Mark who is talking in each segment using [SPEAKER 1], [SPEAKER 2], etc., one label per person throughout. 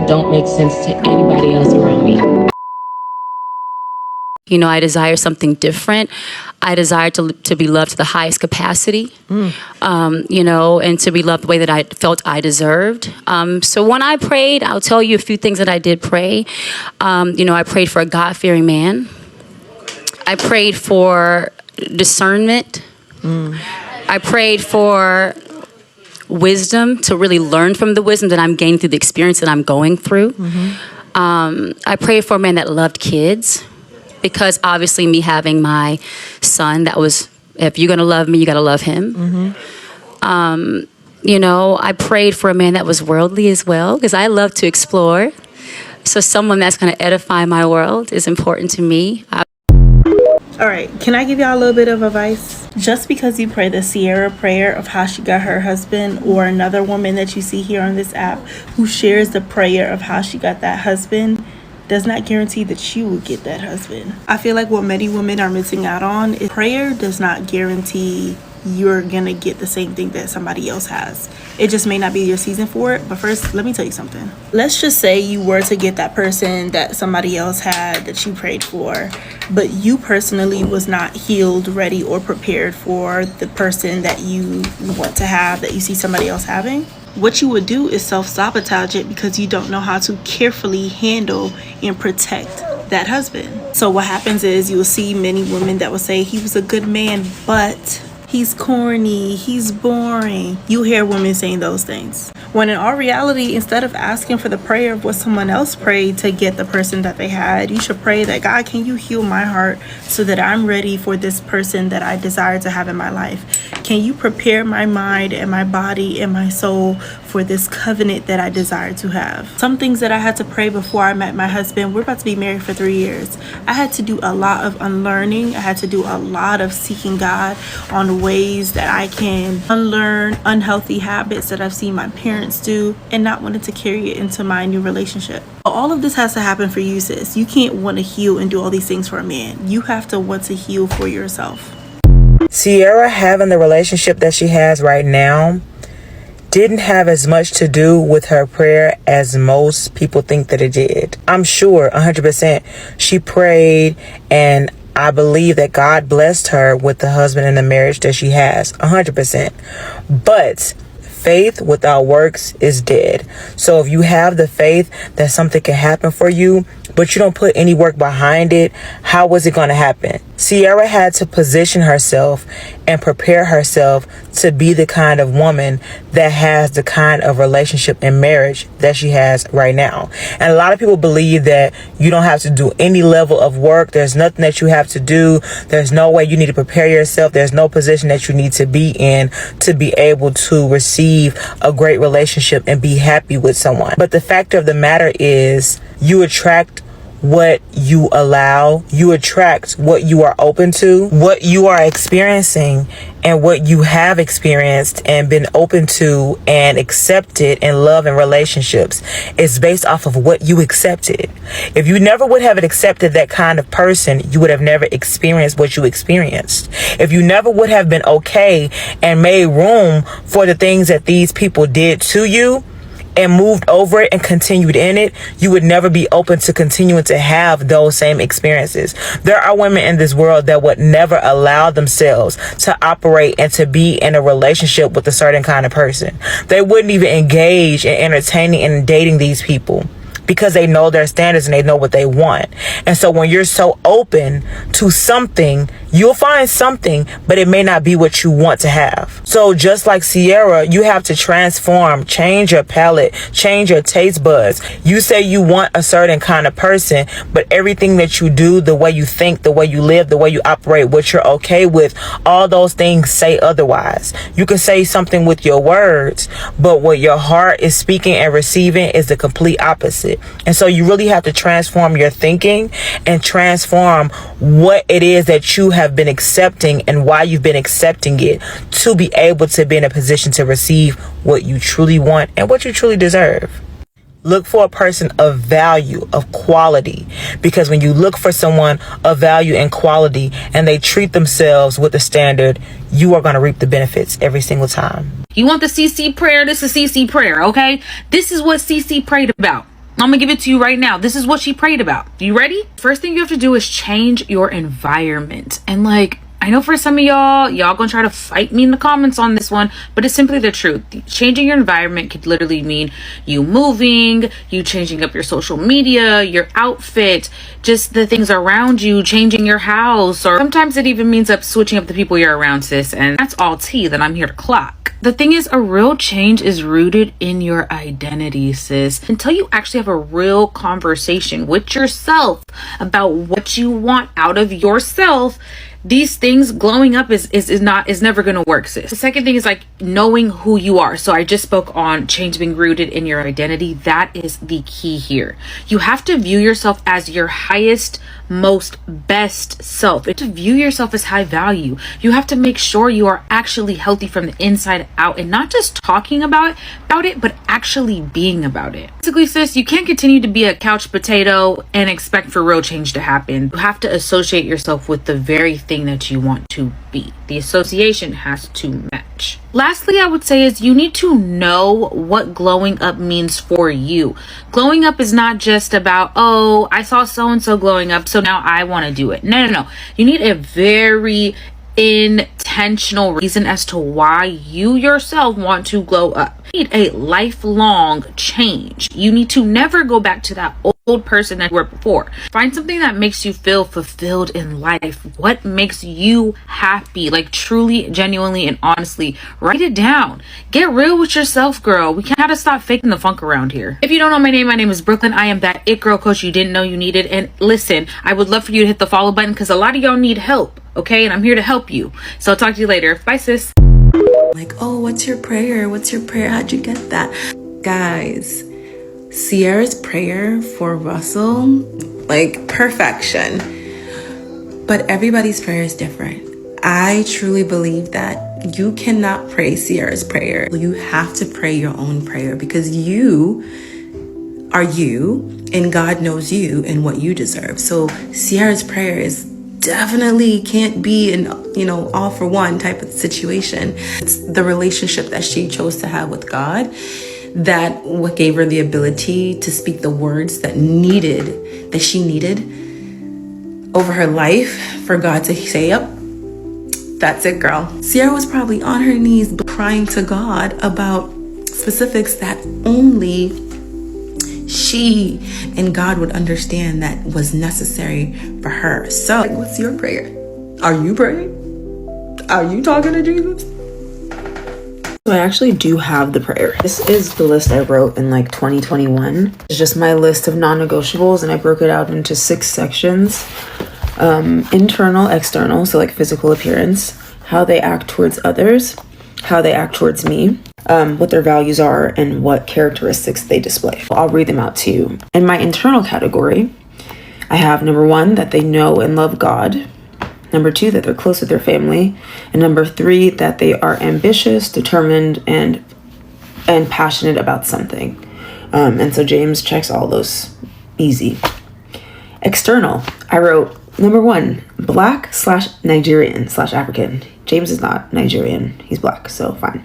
[SPEAKER 1] that don't make sense to anybody else around me.
[SPEAKER 2] You know, I desire something different. I desire to be loved to the highest capacity, you know, and to be loved the way that I felt I deserved. So when I prayed, I'll tell you a few things that I did pray. You know, I prayed for a God-fearing man. I prayed for discernment. I prayed for wisdom, to really learn from the wisdom that I'm gaining through the experience that I'm going through. I prayed for a man that loved kids. Because obviously me having my son, that was, if you're going to love me, you got to love him. You know, I prayed for a man that was worldly as well, because I love to explore. So someone that's going to edify my world is important to me.
[SPEAKER 3] All right, can I give y'all a little bit of advice? Just because you pray the Ciara prayer of how she got her husband, or another woman that you see here on this app who shares the prayer of how she got that husband, does not guarantee that you will get that husband. I feel like what many women are missing out on is prayer does not guarantee you're gonna get the same thing that somebody else has. It just may not be your season for it. But first, let me tell you something. Let's just say you were to get that person that somebody else had that you prayed for, but you personally was not healed, ready, or prepared for the person that you want to have, that you see somebody else having. What you would do is self-sabotage it because you don't know how to carefully handle and protect that husband. So what happens is you will see many women that will say he was a good man, but he's corny, he's boring. You hear women saying those things. When in all reality, instead of asking for the prayer of what someone else prayed to get the person that they had, you should pray that, God, can you heal my heart so that I'm ready for this person that I desire to have in my life? Can you prepare my mind and my body and my soul for this covenant that I desire to have? Some things that I had to pray before I met my husband. We're about to be married for 3 years. I had to do a lot of unlearning. I had to do a lot of seeking God on ways that I can unlearn unhealthy habits that I've seen my parents do and not wanting to carry it into my new relationship. All of this has to happen for you, sis. You can't want to heal and do all these things for a man. You have to want to heal for yourself.
[SPEAKER 4] Ciara having the relationship that she has right now didn't have as much to do with her prayer as most people think that it did. I'm sure 100% she prayed, and I believe that God blessed her with the husband and the marriage that she has, 100%. But faith without works is dead. So if you have the faith that something can happen for you, but you don't put any work behind it, how is it going to happen? Ciara had to position herself and prepare herself to be the kind of woman that has the kind of relationship and marriage that she has right now. And a lot of people believe that you don't have to do any level of work. There's nothing that you have to do. There's no way you need to prepare yourself. There's no position that you need to be in to be able to receive a great relationship and be happy with someone. But the fact of the matter is, you attract what you allow. You attract what you are open to, what you are experiencing, and what you have experienced and been open to and accepted in love and relationships is based off of what you accepted. If you never would have accepted that kind of person, you would have never experienced what you experienced. If you never would have been okay and made room for the things that these people did to you, and moved over it and continued in it, you would never be open to continuing to have those same experiences. There are women in this world that would never allow themselves to operate and to be in a relationship with a certain kind of person. They wouldn't even engage in entertaining and dating these people because they know their standards and they know what they want. And so when you're so open to something, you'll find something, but it may not be what you want to have. So just like Ciara, you have to transform, change your palate, change your taste buds. You say you want a certain kind of person, but everything that you do, the way you think, the way you live, the way you operate, what you're okay with, all those things say otherwise. You can say something with your words, but what your heart is speaking and receiving is the complete opposite. And so you really have to transform your thinking and transform what it is that you have been accepting and why you've been accepting it to be able to be in a position to receive what you truly want and what you truly deserve. Look for a person of value, of quality, because when you look for someone of value and quality and they treat themselves with a standard, you are going to reap the benefits every single time.
[SPEAKER 5] You want the CC prayer? This is CC prayer, okay? This is what CC prayed about. I'm gonna give it to you right now. This is what she prayed about. You ready? First thing you have to do is change your environment. And like, I know for some of y'all gonna try to fight me in the comments on this one, but it's simply the truth. Changing your environment could literally mean you moving, you changing up your social media, your outfit, just the things around you, changing your house, or sometimes it even means switching up the people you're around, sis. And that's all tea that I'm here to clock. The thing is, a real change is rooted in your identity, sis. Until you actually have a real conversation with yourself about what you want out of yourself, these things glowing up is never gonna work, sis. The second thing is like knowing who you are. So I just spoke on change being rooted in your identity. That is the key here. You have to view yourself as your highest, most best self. To view yourself as high value, you have to make sure you are actually healthy from the inside out, and not just talking about it, but actually being about it. Basically, sis, you can't continue to be a couch potato and expect for real change to happen. You have to associate yourself with the very thing that you want to be. The association has to match. Lastly, I would say is you need to know what glowing up means for you. Glowing up is not just about, oh, I saw so-and-so glowing up, so now I want to do it. No. You need a very intentional reason as to why you yourself want to glow up. You need a lifelong change. You need to never go back to that old person that you were before. Find something that makes you feel fulfilled in life. What makes you happy? Like truly, genuinely, and honestly, write it down. Get real with yourself, girl. We gotta stop faking the funk around here. If you don't know my name is Brooklyn. I am that it girl coach you didn't know you needed. And listen, I would love for you to hit the follow button because a lot of y'all need help. Okay, and I'm here to help you. So I'll talk to you later. Bye, sis.
[SPEAKER 6] Like, oh, what's your prayer? What's your prayer? How'd you get that? Guys, Ciara's prayer for Russell, like perfection. But everybody's prayer is different. I truly believe that you cannot pray Ciara's prayer. You have to pray your own prayer because you are you and God knows you and what you deserve. So Ciara's prayer is definitely can't be an all for one type of situation. It's the relationship that she chose to have with God that what gave her the ability to speak the words that she needed over her life for God to say, yep, that's it, girl. Ciara was probably on her knees crying to God about specifics that only she and God would understand that was necessary for her. So, like, what's your prayer? Are you praying? Are you talking to Jesus?
[SPEAKER 7] So I actually do have the prayer. This is the list I wrote in like 2021. It's just my list of non-negotiables, and I broke it out into 6 sections. Internal, external, so like physical appearance, how they act towards others, how they act towards me, what their values are, and what characteristics they display. I'll read them out to you. In my internal category, I have number 1, that they know and love God. Number 2, that they're close with their family. And number 3, that they are ambitious, determined, and passionate about something. And so James checks all those easy. External, I wrote number 1, Black/Nigerian/African. James is not Nigerian. He's Black, so fine.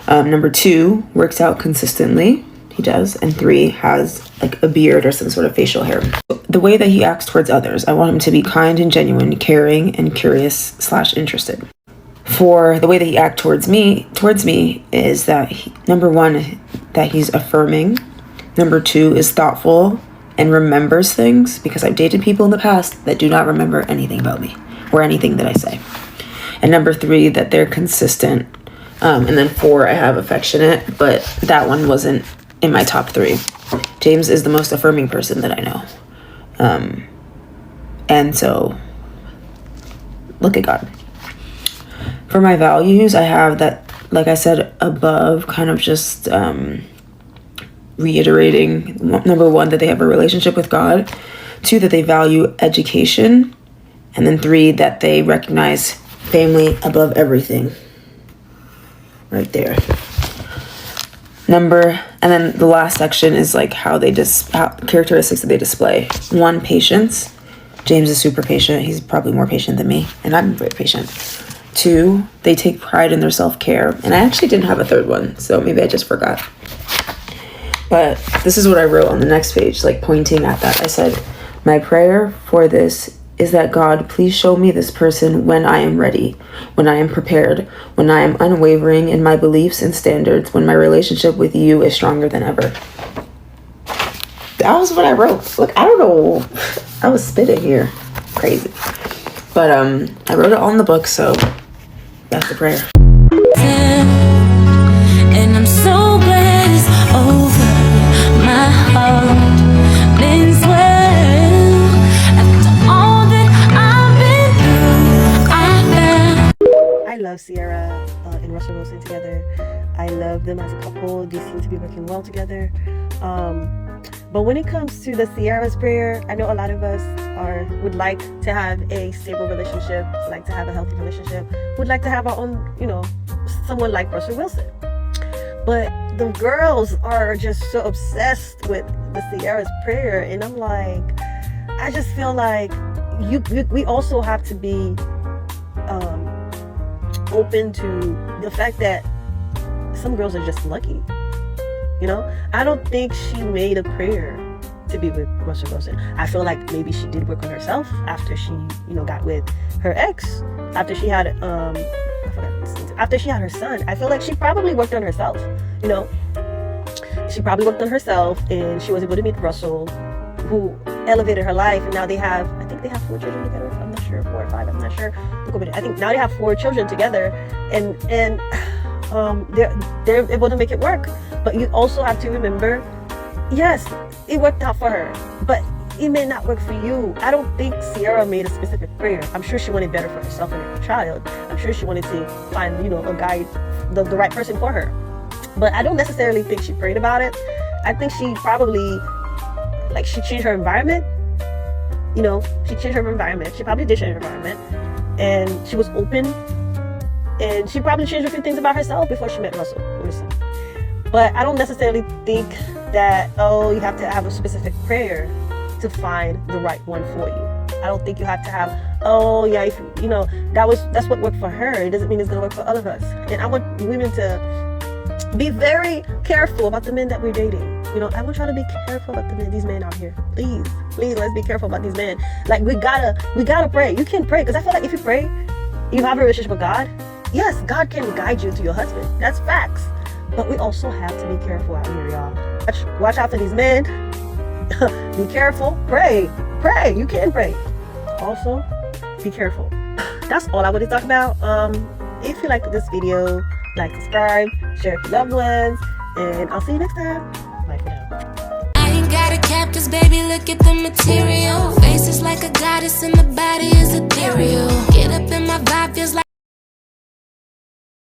[SPEAKER 7] Number 2, works out consistently. He does. And 3, has like a beard or some sort of facial hair. The way that he acts towards others, I want him to be kind and genuine, caring and curious/interested. For the way that he acts towards me is that number 1, that he's affirming. Number 2 is thoughtful and remembers things, because I've dated people in the past that do not remember anything about me or anything that I say. And number 3, that they're consistent. And then 4, I have affectionate, but that one wasn't in my top 3. James is the most affirming person that I know. And so, look at God. For my values, I have that, like I said above, kind of just reiterating, number 1, that they have a relationship with God. 2, that they value education. And then 3, that they recognize family above everything. Right there. And then the last section is like how characteristics that they display. 1, patience. James is super patient. He's probably more patient than me, and I'm very patient. 2, they take pride in their self-care. And I actually didn't have a 3rd one, so maybe I just forgot. But this is what I wrote on the next page, like pointing at that. I said, my prayer for this is that God, please show me this person when I am ready, when I am prepared, when I am unwavering in my beliefs and standards, when my relationship with you is stronger than ever. That was what I wrote. Look, I don't know. I was spitting here. Crazy. But I wrote it all in the book, so that's the prayer.
[SPEAKER 8] And I'm so glad it's over. My heart means well. After all that I've been through,
[SPEAKER 9] I love Ciara and Russell Wilson together. I love them as a couple. They seem to be working well together. But when it comes to the Ciara's prayer, I know a lot of us would like to have a stable relationship, like to have a healthy relationship, would like to have our own, someone like Russell Wilson. But the girls are just so obsessed with the Ciara's prayer, and I'm like, I just feel like we also have to be open to the fact that some girls are just lucky. I don't think she made a prayer to be with Russell Wilson. I feel like maybe she did work on herself after she, got with her ex, after she had after she had her son. I feel like she probably worked on herself. She probably worked on herself, and she was able to meet Russell, who elevated her life. And now I think they have 4 children together. I'm not sure, 4 or 5. I'm not sure. I think now they have 4 children together, and they're able to make it work. But you also have to remember, yes, it worked out for her, but it may not work for you. I don't think Ciara made a specific prayer. I'm sure she wanted better for herself and her child. I'm sure she wanted to find, a guy, the right person for her. But I don't necessarily think she prayed about it. I think she probably, she changed her environment. She changed her environment. She probably did change her environment. And she was open. And she probably changed a few things about herself before she met Russell Wilson. But I don't necessarily think that, you have to have a specific prayer to find the right one for you. I don't think you have to have, that's what worked for her. It doesn't mean it's going to work for all of us. And I want women to be very careful about the men that we're dating. I want y'all to be careful about these men out here. Please, let's be careful about these men. Like, we gotta pray. You can pray, because I feel like if you pray, you have a relationship with God. Yes, God can guide you to your husband. That's facts. But we also have to be careful out here, y'all. Watch out for these men. Be careful. Pray. You can pray. Also, be careful. That's all I want to talk about. If you like this video, subscribe, share with your loved ones, and I'll see you next time. Bye for now.
[SPEAKER 8] I ain't got a cactus, baby, look at the material. Face is like a goddess and the body is ethereal.